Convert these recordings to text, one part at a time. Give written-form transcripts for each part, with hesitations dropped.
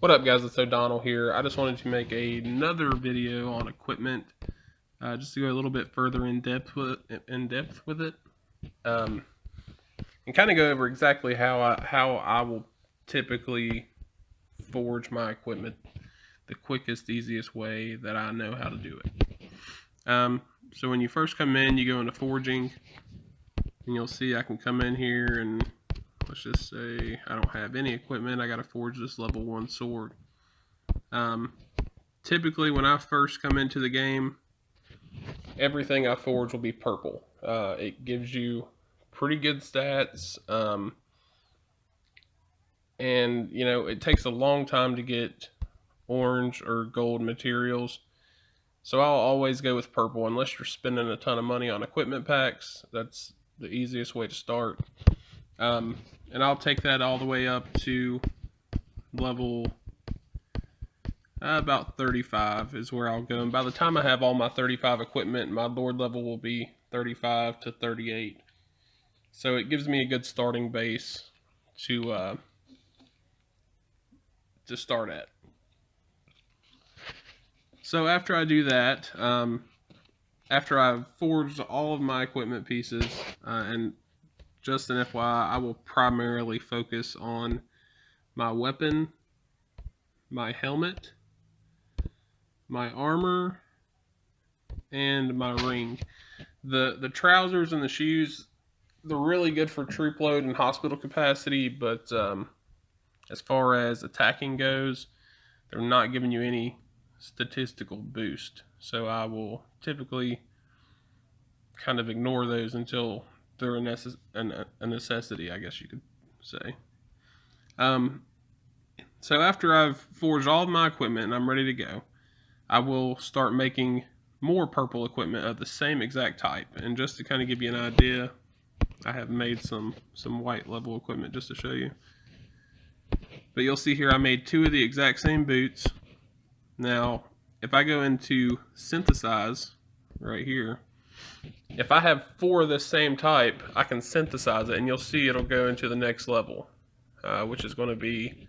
What up, guys? It's O'Donnell here. I just wanted to make another video on equipment, just to go a little bit further in depth with it, and kind of go over exactly how I will typically forge my equipment the quickest, easiest way that I know how to do it. So when you first come in, you go into forging, and you'll see I can come in here and let's just say I don't have any equipment. I got to forge this level 1 sword. Typically when I first come into the game, everything I forge will be purple. It gives you pretty good stats, and you know, it takes a long time to get orange or gold materials, so I'll always go with purple unless you're spending a ton of money on equipment packs. That's the easiest way to start. And I'll take that all the way up to level about 35 is where I'll go. And by the time I have all my 35 equipment, my Lord level will be 35 to 38. So it gives me a good starting base to start at. So after I do that, after I've forged all of my equipment pieces, and just an FYI, I will primarily focus on my weapon, my helmet, my armor, and my ring. The trousers and the shoes, they're really good for troop load and hospital capacity, but as far as attacking goes, they're not giving you any statistical boost. So I will typically kind of ignore those until they're a necessity, I guess you could say. So after I've forged all of my equipment and I'm ready to go, I will start making more purple equipment of the same exact type. And just to kind of give you an idea, I have made some white level equipment just to show you. But you'll see here I made 2 of the exact same boots. Now, if I go into synthesize right here, if I have 4 of this same type, I can synthesize it, and you'll see it'll go into the next level, which is going to be,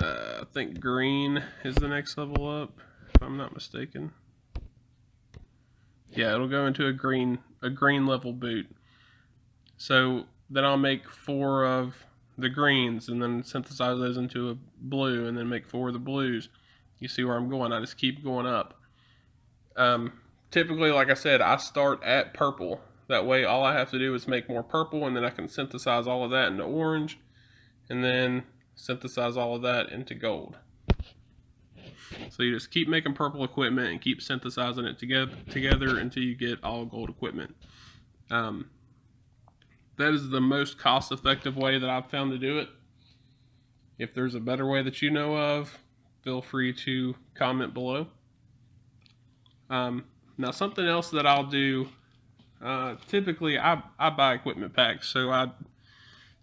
I think green is the next level up, if I'm not mistaken. Yeah, it'll go into a green level boot. So then I'll make 4 of the greens, and then synthesize those into a blue, and then make 4 of the blues. You see where I'm going? I just keep going up. Typically, like I said, I start at purple. That way all I have to do is make more purple, and then I can synthesize all of that into orange, and then synthesize all of that into gold. So you just keep making purple equipment and keep synthesizing it together until you get all gold equipment. That is the most cost-effective way that I've found to do it. If there's a better way that you know of, feel free to comment below. Now something else that I'll do, typically I buy equipment packs, so I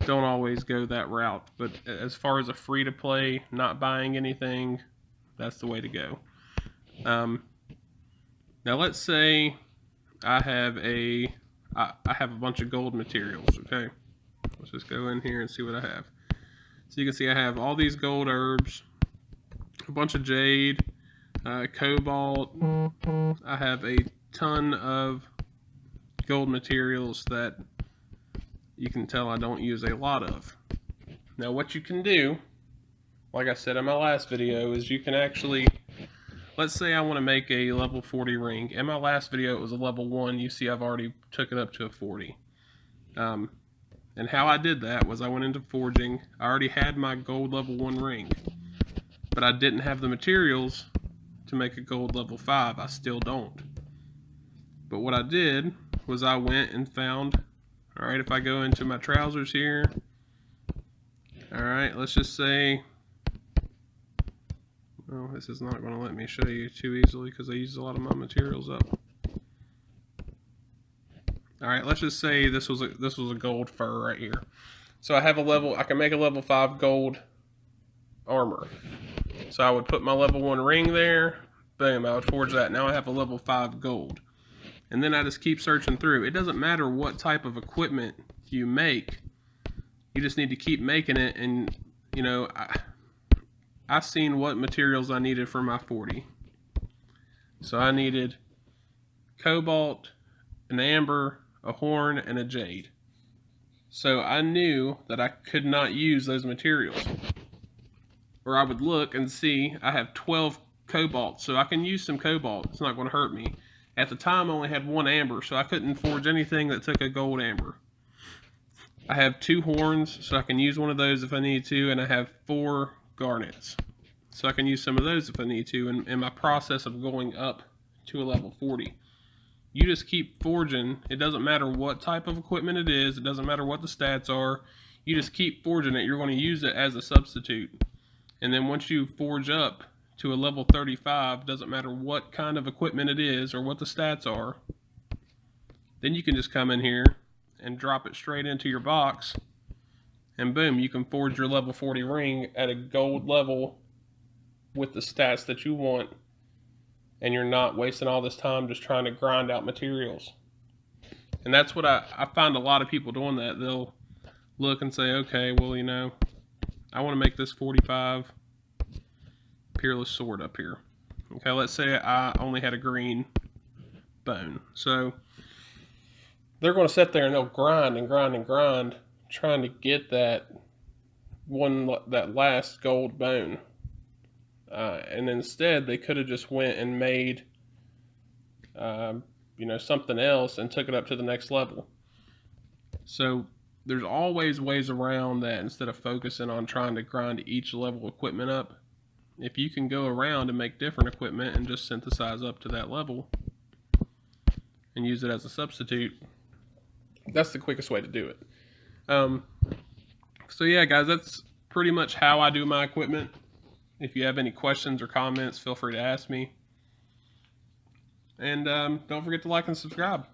don't always go that route. But as far as a free-to-play, not buying anything, that's the way to go. Now let's say I have a bunch of gold materials, okay? Let's just go in here and see what I have. So you can see I have all these gold herbs, a bunch of jade, cobalt. I have a ton of gold materials that you can tell I don't use a lot of. Now what you can do, like I said in my last video, is you can actually, let's say I want to make a level 40 ring. In my last video it was a level 1. You see I've already took it up to a 40. And how I did that was I went into forging. I already had my gold level 1 ring, but I didn't have the materials to make a gold level 5. I still don't. But what I did was I went and found, alright, if I go into my trousers here, alright, let's just say, oh, this is not going to let me show you too easily because I used a lot of my materials up. Alright, let's just say this was a gold fur right here. So I have a level, I can make a level 5 gold armor. So I would put my level 1 ring there, boom, I would forge that. Now I have a level 5 gold. And then I just keep searching through. It doesn't matter what type of equipment you make, you just need to keep making it. And you know, I seen what materials I needed for my 40. So I needed cobalt, an amber, a horn, and a jade. So I knew that I could not use those materials. Or I would look and see I have 12 cobalt, so I can use some cobalt. It's not going to hurt me. At the time, I only had 1 amber, so I couldn't forge anything that took a gold amber. I have 2 horns, so I can use one of those if I need to, and I have 4 garnets. So I can use some of those if I need to in my process of going up to a level 40. You just keep forging. It doesn't matter what type of equipment it is. It doesn't matter what the stats are. You just keep forging it. You're going to use it as a substitute. And then once you forge up to a level 35, doesn't matter what kind of equipment it is or what the stats are, then you can just come in here and drop it straight into your box, and boom, you can forge your level 40 ring at a gold level with the stats that you want, and you're not wasting all this time just trying to grind out materials. And that's what I find a lot of people doing that. They'll look and say, okay, well, you know, I want to make this 45 peerless sword up here. Okay, let's say I only had a green bone. So they're going to sit there and they'll grind and grind and grind trying to get that last gold bone. And instead they could have just went and made something else and took it up to the next level. So there's always ways around that instead of focusing on trying to grind each level equipment up. If you can go around and make different equipment and just synthesize up to that level and use it as a substitute, that's the quickest way to do it. So yeah, guys, that's pretty much how I do my equipment. If you have any questions or comments, feel free to ask me. And don't forget to like and subscribe.